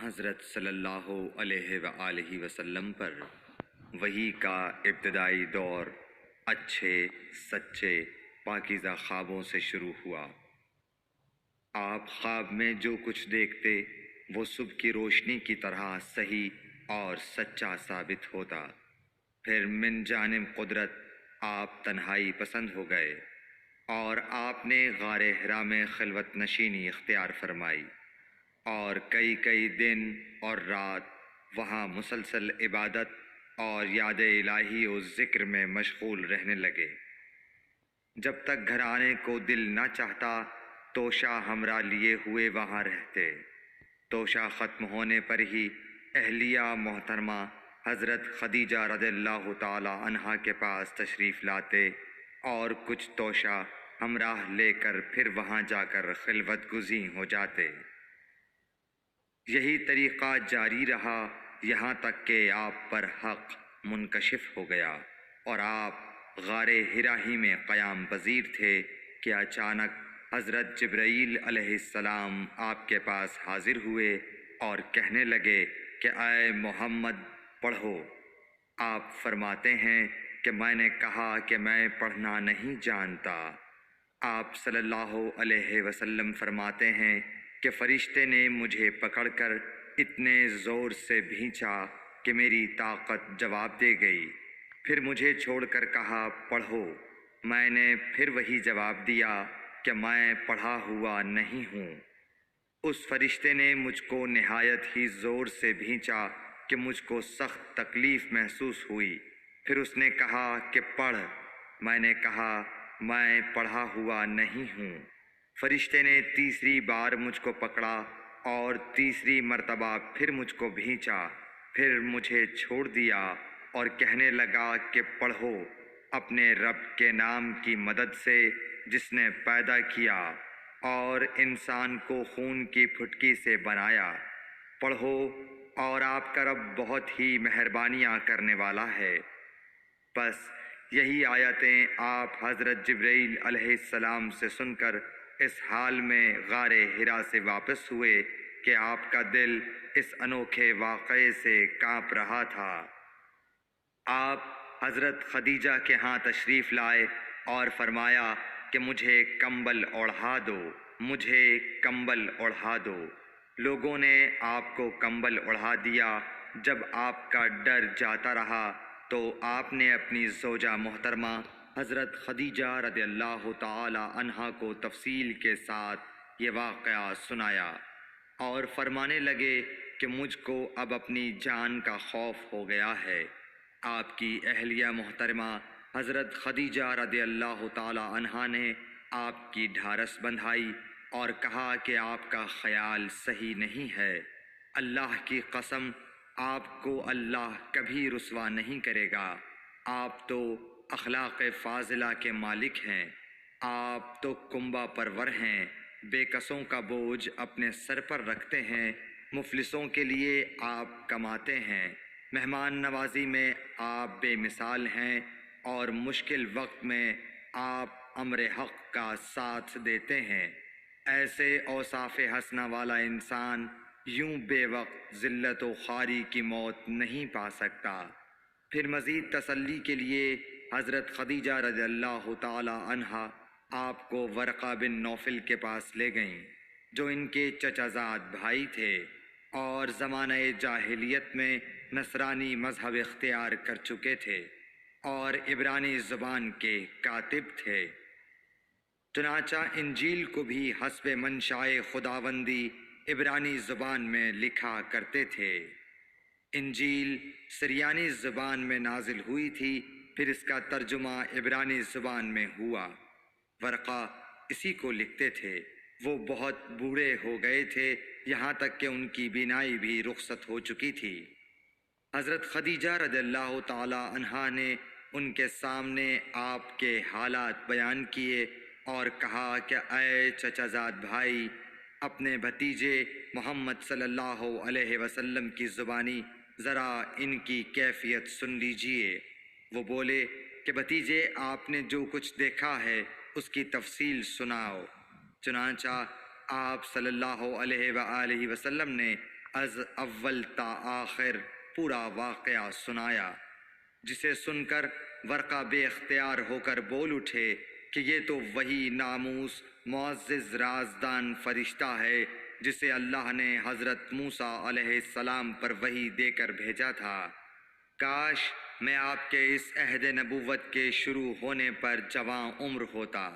حضرت صلی اللہ علیہ وآلہ وسلم پر وحی کا ابتدائی دور اچھے سچے پاکیزہ خوابوں سے شروع ہوا۔ آپ خواب میں جو کچھ دیکھتے وہ صبح کی روشنی کی طرح صحیح اور سچا ثابت ہوتا۔ پھر من جانب قدرت آپ تنہائی پسند ہو گئے اور آپ نے غار حرا میں خلوت نشینی اختیار فرمائی اور کئی دن اور رات وہاں مسلسل عبادت اور یاد الہی و ذکر میں مشغول رہنے لگے۔ جب تک گھر آنے کو دل نہ چاہتا توشہ ہمراہ لیے ہوئے وہاں رہتے۔ توشہ ختم ہونے پر ہی اہلیہ محترمہ حضرت خدیجہ رضی اللہ تعالی عنہا کے پاس تشریف لاتے اور کچھ توشہ ہمراہ لے کر پھر وہاں جا کر خلوت گزین ہو جاتے۔ یہی طریقہ جاری رہا یہاں تک کہ آپ پر حق منکشف ہو گیا اور آپ غار حرا ہی میں قیام پذیر تھے کہ اچانک حضرت جبرائیل علیہ السلام آپ کے پاس حاضر ہوئے اور کہنے لگے کہ اے محمد پڑھو۔ آپ فرماتے ہیں کہ میں نے کہا کہ میں پڑھنا نہیں جانتا۔ آپ صلی اللہ علیہ وسلم فرماتے ہیں کہ فرشتے نے مجھے پکڑ کر اتنے زور سے بھینچا کہ میری طاقت جواب دے گئی۔ پھر مجھے چھوڑ کر کہا پڑھو۔ میں نے پھر وہی جواب دیا کہ میں پڑھا ہوا نہیں ہوں۔ اس فرشتے نے مجھ کو نہایت ہی زور سے بھینچا کہ مجھ کو سخت تکلیف محسوس ہوئی۔ پھر اس نے کہا کہ پڑھ۔ میں نے کہا میں پڑھا ہوا نہیں ہوں۔ فرشتے نے تیسری بار مجھ کو پکڑا اور تیسری مرتبہ پھر مجھ کو بھینچا۔ پھر مجھے چھوڑ دیا اور کہنے لگا کہ پڑھو اپنے رب کے نام کی مدد سے جس نے پیدا کیا اور انسان کو خون کی پھٹکی سے بنایا۔ پڑھو اور آپ کا رب بہت ہی مہربانیاں کرنے والا ہے۔ بس یہی آیتیں آپ حضرت جبرائیل علیہ السلام سے سن کر اس حال میں غار حرا سے واپس ہوئے کہ آپ کا دل اس انوکھے واقعے سے کانپ رہا تھا۔ آپ حضرت خدیجہ کے ہاں تشریف لائے اور فرمایا کہ مجھے کمبل اوڑھا دو، مجھے کمبل اوڑھا دو۔ لوگوں نے آپ کو کمبل اوڑھا دیا۔ جب آپ کا ڈر جاتا رہا تو آپ نے اپنی زوجہ محترمہ حضرت خدیجہ رضی اللہ تعالی عنہا کو تفصیل کے ساتھ یہ واقعہ سنایا اور فرمانے لگے کہ مجھ کو اب اپنی جان کا خوف ہو گیا ہے۔ آپ کی اہلیہ محترمہ حضرت خدیجہ رضی اللہ تعالی عنہا نے آپ کی ڈھارس بندھائی اور کہا کہ آپ کا خیال صحیح نہیں ہے۔ اللہ کی قسم آپ کو اللہ کبھی رسوا نہیں کرے گا۔ آپ تو اخلاق فاضلہ کے مالک ہیں۔ آپ تو کنبہ پرور ہیں، بے کسوں کا بوجھ اپنے سر پر رکھتے ہیں، مفلسوں کے لیے آپ کماتے ہیں، مہمان نوازی میں آپ بے مثال ہیں اور مشکل وقت میں آپ امر حق کا ساتھ دیتے ہیں۔ ایسے اوصاف حسنہ والا انسان یوں بے وقت ذلت و خواری کی موت نہیں پا سکتا۔ پھر مزید تسلی کے لیے حضرت خدیجہ رضی اللہ تعالی عنہا آپ کو ورقہ بن نوفل کے پاس لے گئیں جو ان کے چچا زاد بھائی تھے اور زمانہ جاہلیت میں نصرانی مذہب اختیار کر چکے تھے اور عبرانی زبان کے کاتب تھے۔ چنانچہ انجیل کو بھی حسب منشائے خداوندی عبرانی زبان میں لکھا کرتے تھے۔ انجیل سریانی زبان میں نازل ہوئی تھی، پھر اس کا ترجمہ عبرانی زبان میں ہوا۔ ورقہ اسی کو لکھتے تھے۔ وہ بہت بوڑھے ہو گئے تھے، یہاں تک کہ ان کی بینائی بھی رخصت ہو چکی تھی۔ حضرت خدیجہ رضی اللہ تعالی عنہا نے ان کے سامنے آپ کے حالات بیان کیے اور کہا کہ اے چچا زاد بھائی، اپنے بھتیجے محمد صلی اللہ علیہ وسلم کی زبانی ذرا ان کی کیفیت سن لیجئے۔ وہ بولے کہ بھتیجے آپ نے جو کچھ دیکھا ہے اس کی تفصیل سناؤ۔ چنانچہ آپ صلی اللہ علیہ وآلہ وسلم نے از اول تا آخر پورا واقعہ سنایا، جسے سن کر ورقہ بے اختیار ہو کر بول اٹھے کہ یہ تو وہی ناموس معزز رازدان فرشتہ ہے جسے اللہ نے حضرت موسیٰ علیہ السلام پر وحی دے کر بھیجا تھا۔ کاش میں آپ کے اس عہد نبوت کے شروع ہونے پر جواں عمر ہوتا،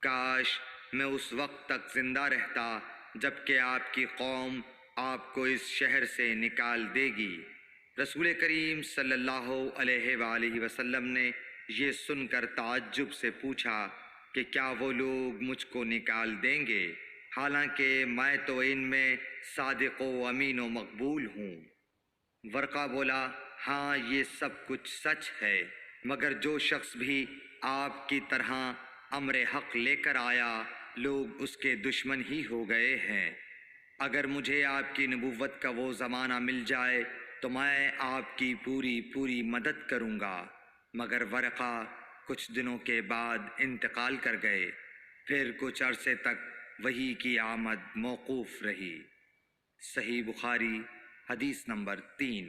کاش میں اس وقت تک زندہ رہتا جب کہ آپ کی قوم آپ کو اس شہر سے نکال دے گی۔ رسول کریم صلی اللہ علیہ وآلہ وسلم نے یہ سن کر تعجب سے پوچھا کہ کیا وہ لوگ مجھ کو نکال دیں گے، حالانکہ میں تو ان میں صادق و امین و مقبول ہوں۔ ورقہ بولا، ہاں یہ سب کچھ سچ ہے، مگر جو شخص بھی آپ کی طرح امر حق لے کر آیا لوگ اس کے دشمن ہی ہو گئے ہیں۔ اگر مجھے آپ کی نبوت کا وہ زمانہ مل جائے تو میں آپ کی پوری مدد کروں گا، مگر ورقہ کچھ دنوں کے بعد انتقال کر گئے، پھر کچھ عرصے تک وحی کی آمد موقوف رہی۔ صحیح بخاری حدیث نمبر 3۔